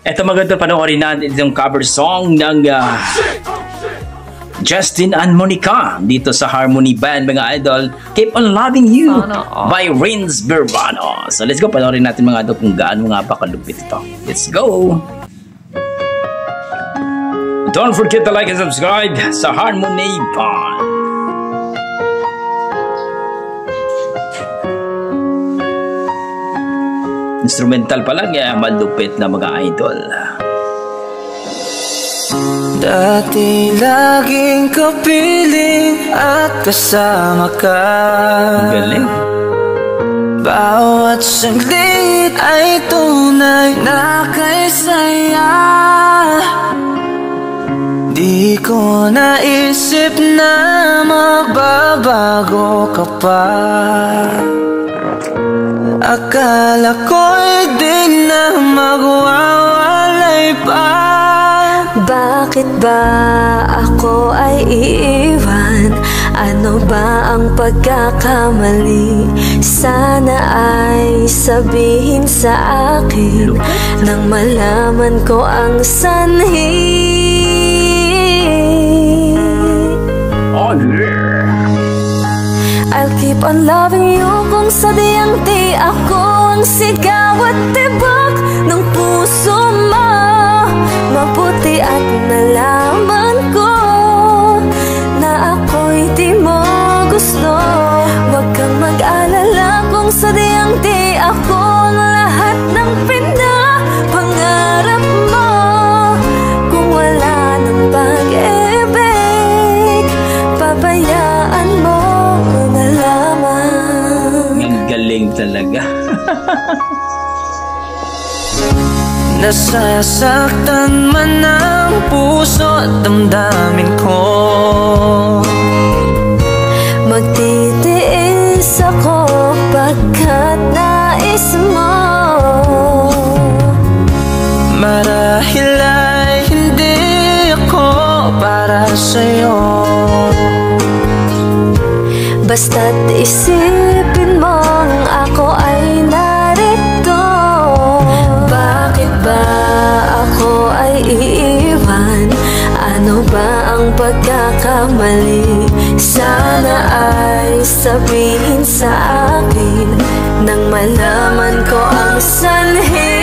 Eto maganda panoorin natin itong cover song ng Justin and Monica dito sa Harmony Band, mga idol. Keep on Loving You by Renz Burbano. So let's go, panoorin natin mga idol kung gaano nga ba kalupit ito. Let's go! Don't forget to like and subscribe sa Harmony Band. Instrumental pa lang, malupit na mga idol. Dati laging kapiling at kasama ka. Galing. Bawat saglit ay tunay na kay saya. Di ko naisip na magbabago ka pa. Akala ko'y di na magwawalay pa. Bakit ba ako ay iiwan? Ano ba ang pagkakamali? Sana ay sabihin sa akin nang malaman ko ang sanhi. Oh yeah. I'll keep on loving you kung sadyang di ako ang sigaw at tibok ng puso mo. Mabuti at nalaman ko na ako'y di mo gusto. Huwag kang mag-alala kung sadyang di ako ang lahat ng pinapangarap mo. Kung wala ng pag-ibig, pabayaan mo na lamang. Ang galing talaga. Nasasaktan man ang puso at damdamin ko. Magtitiis ako pagkat nais mo. Marahil ay hindi ako para sa'yo. Basta't isipin mong ako ay narito. Bakit ba ako ay iiwan? Ano ba ang pagkakamali? Sana ay sabihin sa akin nang malaman ko ang sanhi.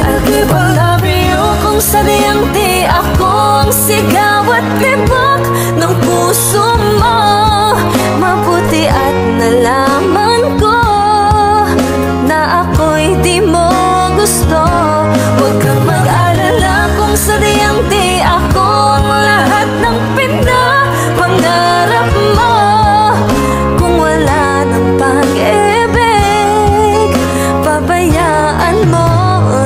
I'll keep on loving you kung sadyang di ako ang sigaw at tibok ng puso mo. Mabuti at nalaman ko na ako'y di mo gusto. Huwag kang mag-alala kung sadyang di ako ang lahat ng pinapangarap mo. Kung wala ng pag-ibig, pabayaan mo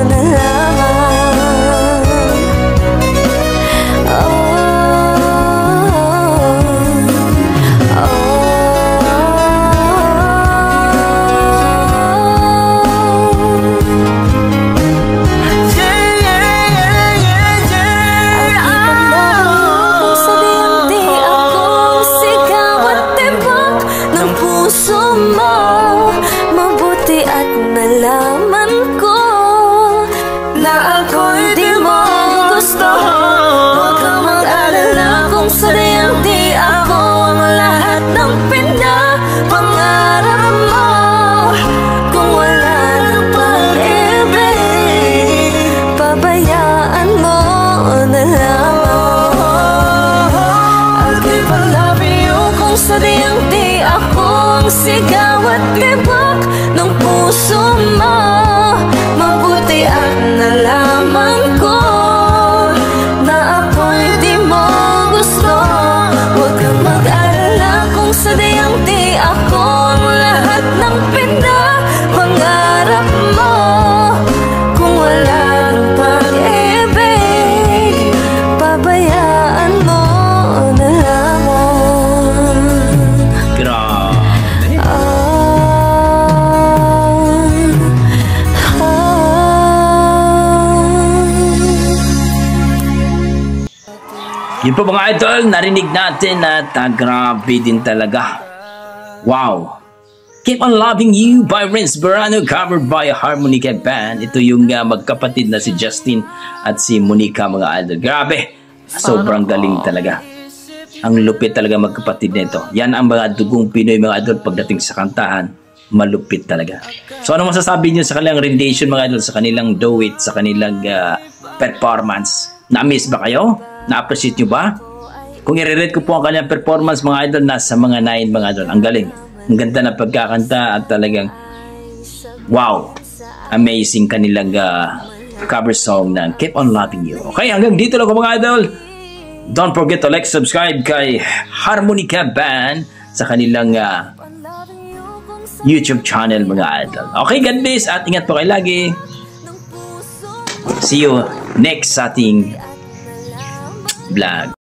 na lamang. Mabuti at nalaman ko na ako'y di mo gusto. Huwag kang mag-alala kung sadyang di ako ang lahat ng pinapangarap mo. Kung wala ng pag-ibig, pabayaan mo na lamang. I'll keep on loving you kung sadyang di ako ang sigaw at tibok ng puso mo. Mabuti at nalaman ko na ako'y di mo gusto. Huwag kang mag-alala kung sadyang di ako ang lahat ng pinapangarap mo. Kung wala ng pag-ibig, pabayaan mo na lamang. Grabe. Yun po mga idol, narinig natin at grabe din talaga. Wow! Keep on Loving You by Renz Verano, covered by Harmonica Band. Ito yung magkapatid na si Justin at si Monica, mga idol. Grabe, sobrang galing talaga. Ang lupit talaga magkapatid nito. Yan ang mga dugong Pinoy, mga idol, pagdating sa kantahan. Malupit talaga. So ano masasabi niyo sa kanilang rendition, mga idol, sa kanilang duet, sa kanilang performance? Na-miss ba kayo? Na-appreciate nyo ba? Kung i-rate ko po ang kanilang performance, mga idol, nasa mga 9, mga idol. Ang galing. Ang ganda na pagkakanta at talagang wow, amazing kanilang cover song na Keep on Loving You. Okay, hanggang dito lang mga idol. Don't forget to like, subscribe kay Harmonica Band sa kanilang YouTube channel, mga idol. Okay, God bless at ingat po kayo lagi. See you next sa ating vlog.